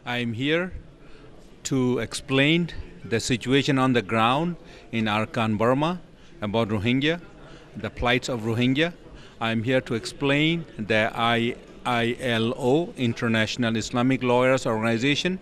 I'm here to explain the situation on the ground in Arakan, Burma, about Rohingya, the plights of Rohingya. I'm here to explain the Iilo, International Islamic Lawyers Organization,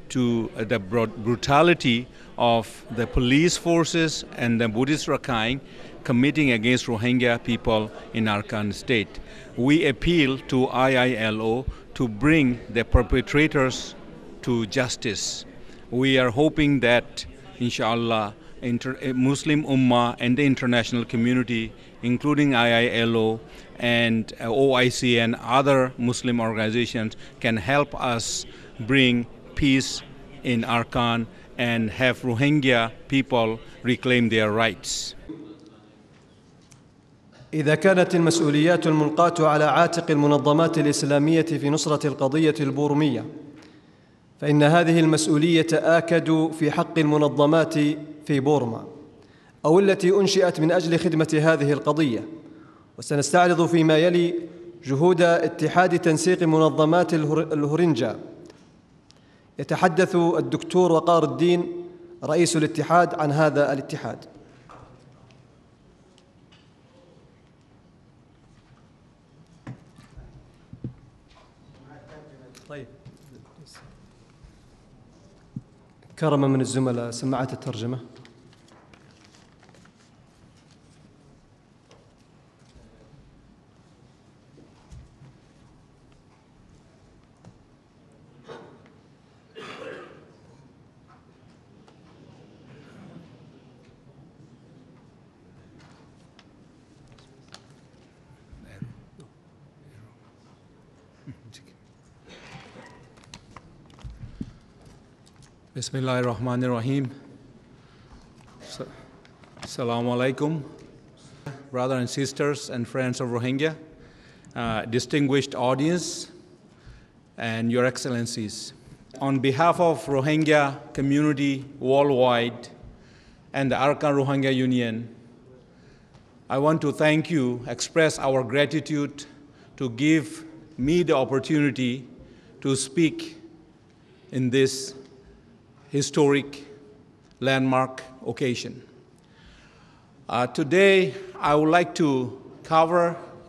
to the brutality of the police forces and the Buddhist Rakhine committing against Rohingya people in Arakan state. We appeal to Iilo to bring the perpetrators to justice. We are hoping that, inshallah, Muslim Ummah and the international community, including Iilo and OIC and other Muslim organizations, can help us bring peace in Arakan and have Rohingya people reclaim their rights. إذا كانت المسؤوليات الملقاة على عاتق المنظمات الإسلامية في نصرة القضية البورمية، فإن هذه المسؤولية آكد في حق المنظمات في بورما أو التي أنشئت من أجل خدمة هذه القضية. وسنستعرض فيما يلي جهود اتحاد تنسيق منظمات الروهينجا. يتحدث الدكتور وقار الدين رئيس الاتحاد عن هذا الاتحاد. طيب، كرما من الزملاء سماعات الترجمة. Bismillahirrahmanirrahim. Assalamu alaikum, brothers and sisters and friends of Rohingya, distinguished audience, and your excellencies. On behalf of Rohingya community worldwide and the Arakan Rohingya Union, I want to thank you, express our gratitude to give me the opportunity to speak in this historic landmark occasion. Today, I would like to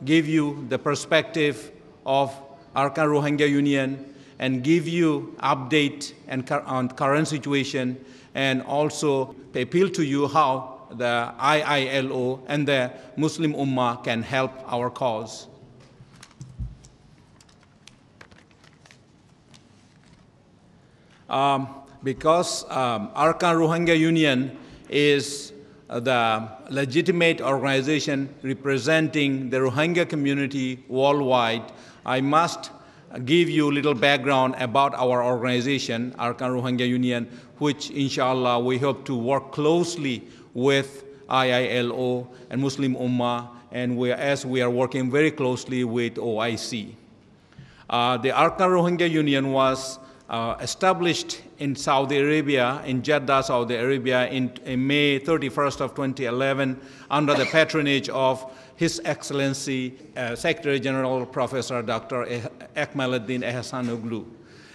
give you the perspective of Arakan Rohingya Union and give you update on current situation, and also appeal to you how the Iilo and the Muslim Ummah can help our cause. Because Arakan Rohingya Union is the legitimate organization representing the Rohingya community worldwide, I must give you a little background about our organization, Arakan Rohingya Union, which inshallah we hope to work closely with Iilo and Muslim Ummah, and as we are working very closely with OIC. The Arakan Rohingya Union was established in Saudi Arabia, in Jeddah, Saudi Arabia, in May 31st of 2011, under the patronage of His Excellency Secretary General Professor Dr. Ekmaluddin Ehsanoglu.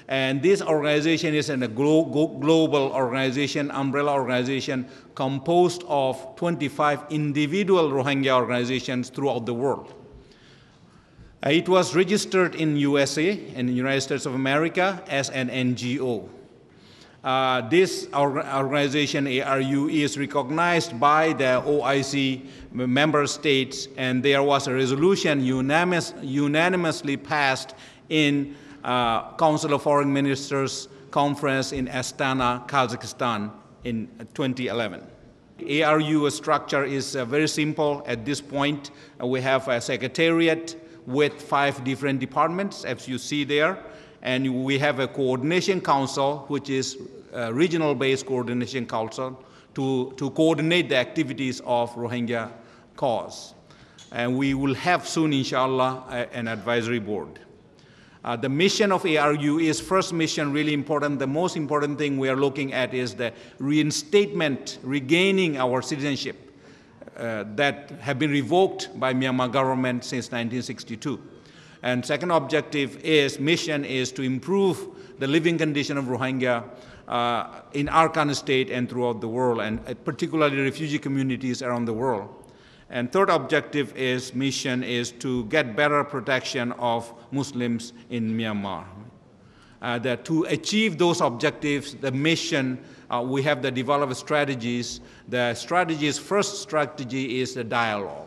And this organization is a global organization, umbrella organization, composed of 25 individual Rohingya organizations throughout the world. It was registered in USA, in the United States of America, as an NGO. This organization, ARU, is recognized by the OIC member states, and there was a resolution unanimously passed in Council of Foreign Ministers Conference in Astana, Kazakhstan in 2011. ARU structure is very simple at this point. We have a secretariat with 5 different departments, as you see there, and we have a coordination council, which is a regional-based coordination council to coordinate the activities of Rohingya cause. And we will have soon, inshallah, an advisory board. The mission of ARU is, first mission, really important. The most important thing we are looking at is the reinstatement, regaining our citizenship that have been revoked by Myanmar government since 1962. And second objective is, mission is to improve the living condition of Rohingya in Arakan state and throughout the world, and particularly refugee communities around the world. And third objective is, mission is to get better protection of Muslims in Myanmar. That to achieve those objectives, the mission, we have the developed strategies. The strategies, first strategy is the dialogue.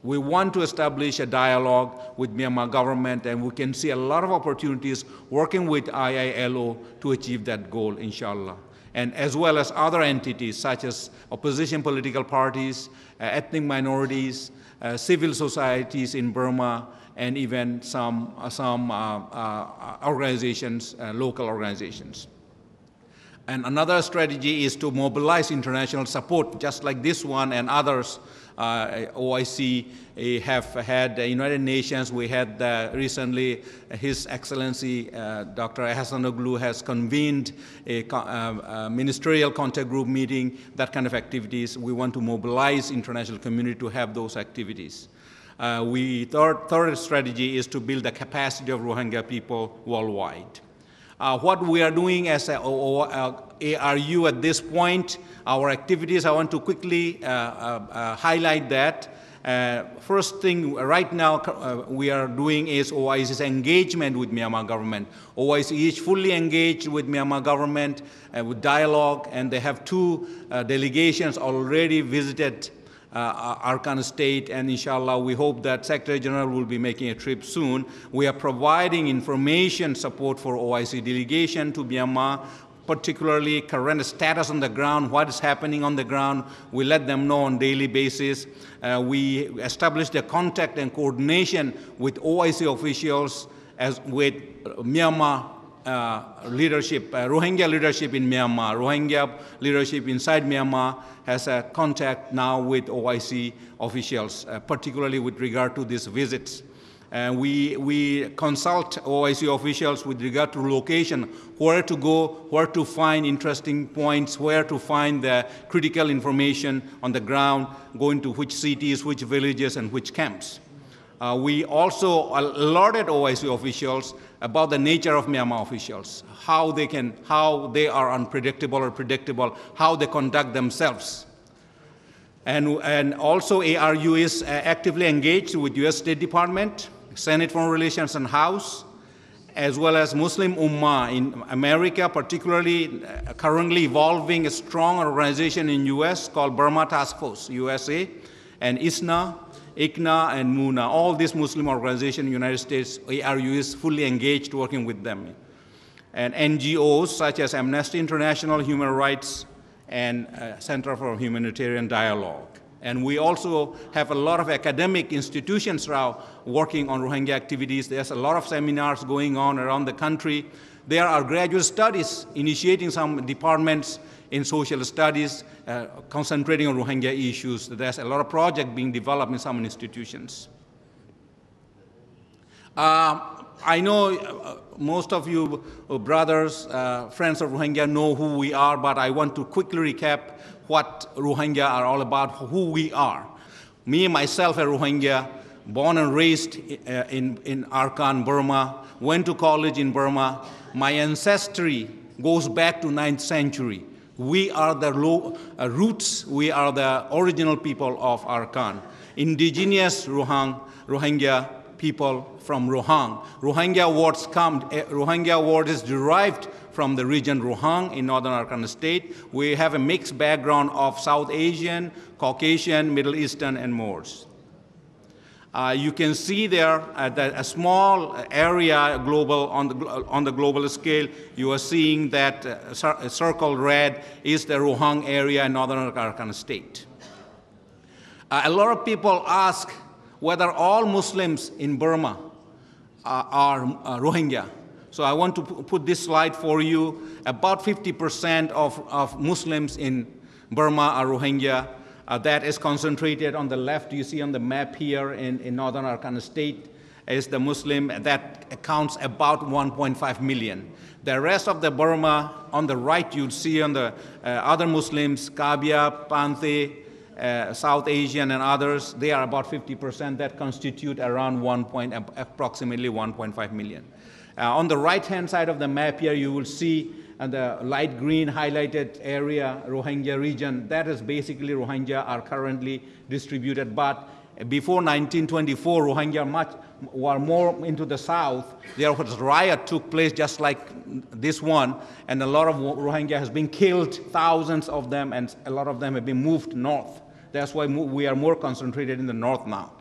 We want to establish a dialogue with Myanmar government, and we can see a lot of opportunities working with IILO to achieve that goal, inshallah. And as well as other entities such as opposition political parties, ethnic minorities, civil societies in Burma, and even some organizations, local organizations. And another strategy is to mobilize international support, just like this one and others. OIC have had the United Nations. We had recently His Excellency Dr. Hassanoglu has convened a ministerial contact group meeting, that kind of activities. We want to mobilize international community to have those activities. Third strategy is to build the capacity of Rohingya people worldwide. What we are doing as ARU at this point, our activities, I want to quickly highlight that. First thing right now we are doing is OIC's engagement with Myanmar government. OIC is fully engaged with Myanmar government with dialogue, and they have two delegations already visited Arakan state, and inshallah we hope that Secretary General will be making a trip soon. We are providing information support for OIC delegation to Myanmar, particularly current status on the ground, what is happening on the ground. We let them know on daily basis. We established a contact and coordination with OIC officials as with Myanmar leadership, Rohingya leadership in Myanmar. Rohingya leadership inside Myanmar has a contact now with OIC officials, particularly with regard to these visits. We consult OIC officials with regard to location, where to go, where to find interesting points, where to find the critical information on the ground, going to which cities, which villages, and which camps. We also alerted OIC officials about the nature of Myanmar officials, how they are unpredictable or predictable, how they conduct themselves. And also ARU is actively engaged with US State Department, Senate Foreign Relations and House, as well as Muslim Ummah in America, particularly currently evolving a strong organization in US called Burma Task Force, USA, and ISNA, ICNA, and MUNA. All these Muslim organizations in the United States, ARU is fully engaged working with them. And NGOs such as Amnesty International, Human Rights, and Center for Humanitarian Dialogue. And we also have a lot of academic institutions now working on Rohingya activities. There's a lot of seminars going on around the country. There are graduate studies initiating some departments in social studies, concentrating on Rohingya issues. There's a lot of projects being developed in some institutions. I know most of you brothers, friends of Rohingya know who we are, but I want to quickly recap what Rohingya are all about, who we are. Me, myself, a Rohingya, born and raised in Arakan, Burma, went to college in Burma. My ancestry goes back to 9th century. We are the roots, we are the original people of Arakan. Indigenous Rohingya people from Rohang. Rohingya word is derived from the region Rohang in northern Arakan state. We have a mixed background of South Asian, Caucasian, Middle Eastern, and Moors. You can see there that a small area global on the global scale. You are seeing that circled red is the Rohang area in northern Arakan state. A lot of people ask whether all Muslims in Burma are Rohingya. So I want to put this slide for you. About 50% of Muslims in Burma are Rohingya. That is concentrated on the left. You see on the map here in northern Arakan state is the Muslim. That accounts about 1.5 million. The rest of the Burma, on the right, you'll see on the other Muslims, Kabya, Panthe, South Asian and others, they are about 50% that constitute around approximately 1.5 million. On the right-hand side of the map here, you will see the light green highlighted area, Rohingya region. That is basically Rohingya are currently distributed. But before 1924, Rohingya were more into the south. There was a riot took place just like this one, and a lot of Rohingya has been killed, thousands of them, and a lot of them have been moved north. That's why we are more concentrated in the north now.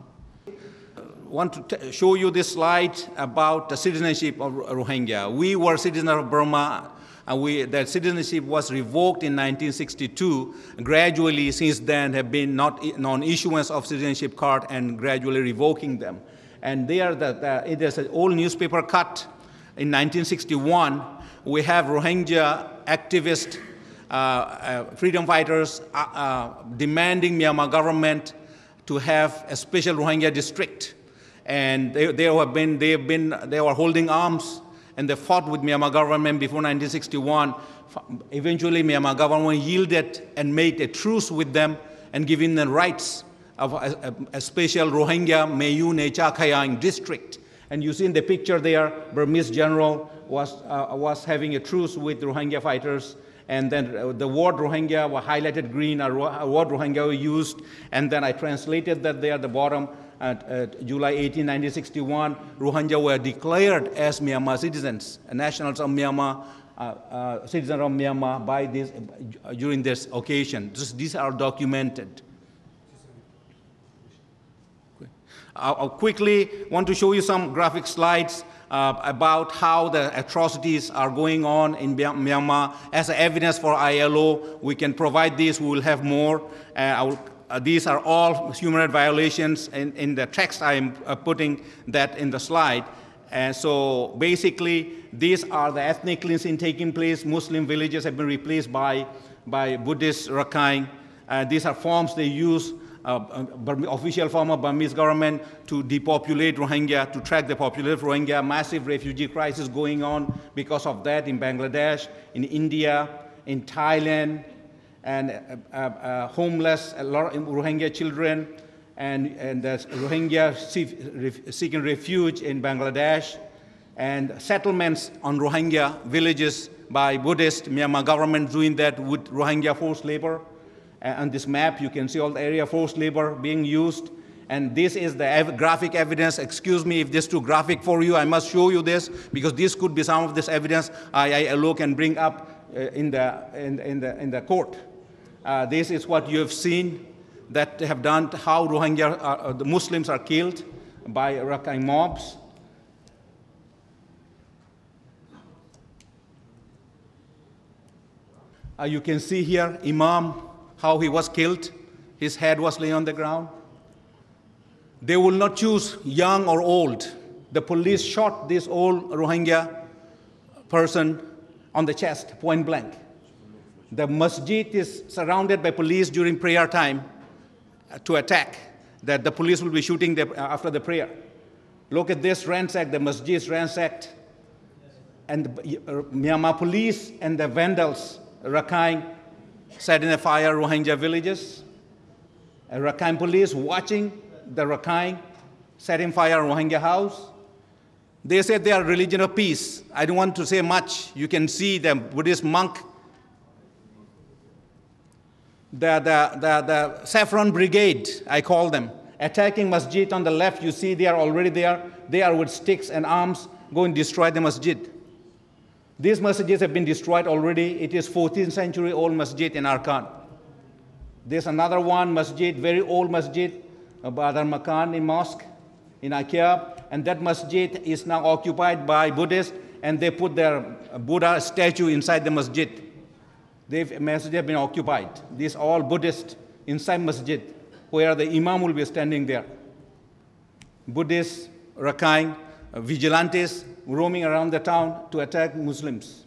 I want to show you this slide about the citizenship of Rohingya. We were citizens of Burma. That citizenship was revoked in 1962. Gradually, since then, have been non-issuance of citizenship card and gradually revoking them. And there, it is an old newspaper cut in 1961. We have Rohingya activists, freedom fighters demanding Myanmar government to have a special Rohingya district. And they were holding arms, and they fought with Myanmar government before 1961. Eventually, Myanmar government yielded and made a truce with them and giving them rights of a special Rohingya Mayu Necha Khayang district. And you see in the picture there, Burmese general was having a truce with Rohingya fighters, and then the word Rohingya was highlighted green, a word Rohingya was used, and then I translated that there at the bottom. July 18, 1961, Rohingya were declared as Myanmar citizens, nationals of Myanmar, citizens of Myanmar during this occasion. These are documented. I quickly want to show you some graphic slides about how the atrocities are going on in Myanmar. As evidence for Iilo, we can provide this. We will have more. These are all human rights violations. In the text, I am putting that in the slide. And so basically, these are the ethnic cleansing taking place. Muslim villages have been replaced by Buddhist Rakhine. These are forms they use, official form of Burmese government to depopulate Rohingya, to track the population of Rohingya. Massive refugee crisis going on because of that in Bangladesh, in India, in Thailand, and homeless, a lot of Rohingya children, and the Rohingya seeking refuge in Bangladesh, and settlements on Rohingya villages by Buddhist Myanmar government doing that with Rohingya forced labor. On this map, you can see all the area forced labor being used. And this is the graphic evidence. Excuse me if this is too graphic for you. I must show you this because this could be some of this evidence Iilo can bring up in the court. This is what you have seen that they have done, how Rohingya, the Muslims are killed by Rakhine mobs. You can see here Imam, how he was killed. His head was laying on the ground. They will not choose young or old. The police shot this old Rohingya person on the chest, point blank. The masjid is surrounded by police during prayer time to attack, that the police will be shooting after the prayer. Look at this ransacked, the masjid is ransacked, and the Myanmar police and the vandals, Rakhine, set in a fire Rohingya villages. And Rakhine police watching the Rakhine setting fire Rohingya house. They said they are religion of peace. I don't want to say much. You can see the Buddhist monk. The Saffron Brigade, I call them, attacking masjid on the left. You see they are already there. They are with sticks and arms going to destroy the masjid. These masjids have been destroyed already. It is 14th century old masjid in Arakan. There's another one masjid, very old masjid, Badar Makan in mosque in Ayup, and that masjid is now occupied by Buddhists, and they put their Buddha statue inside the masjid. Masjid have been occupied. These are all Buddhists inside masjid, where the imam will be standing there. Buddhists, Rakhine, vigilantes roaming around the town to attack Muslims.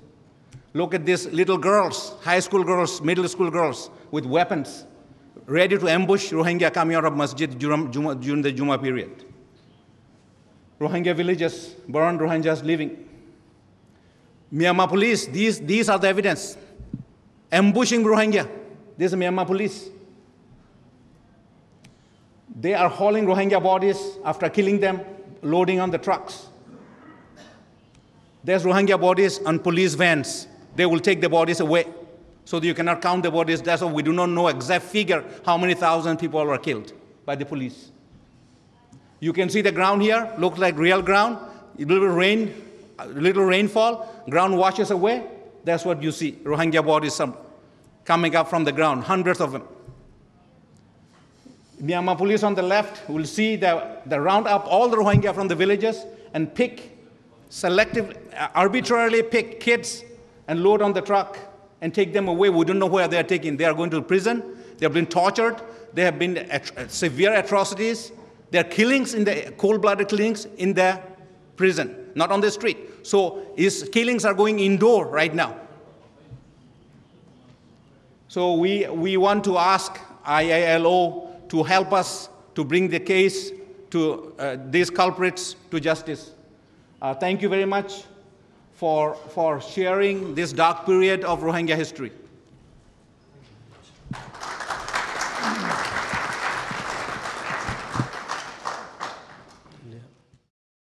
Look at these little girls, high school girls, middle school girls with weapons, ready to ambush Rohingya coming out of masjid during the Juma period. Rohingya villages, burned Rohingyas living. Myanmar police, these are the evidence. Ambushing Rohingya. This is Myanmar police. They are hauling Rohingya bodies after killing them, loading on the trucks. There's Rohingya bodies on police vans. They will take the bodies away. So that you cannot count the bodies. That's why we do not know exact figure how many thousand people were killed by the police. You can see the ground here, looks like real ground. A little rainfall, ground washes away. That's what you see, Rohingya bodies coming up from the ground, hundreds of them. Myanmar police on the left will see the round up all the Rohingya from the villages and arbitrarily pick kids and load on the truck and take them away. We don't know where they are taken. They are going to prison. They have been tortured. There have been severe atrocities. There are killings cold-blooded killings in the prison, not on the street. So his killings are going indoor right now. So we want to ask IILO to help us to bring the case to these culprits to justice. Thank you very much for sharing this dark period of Rohingya history.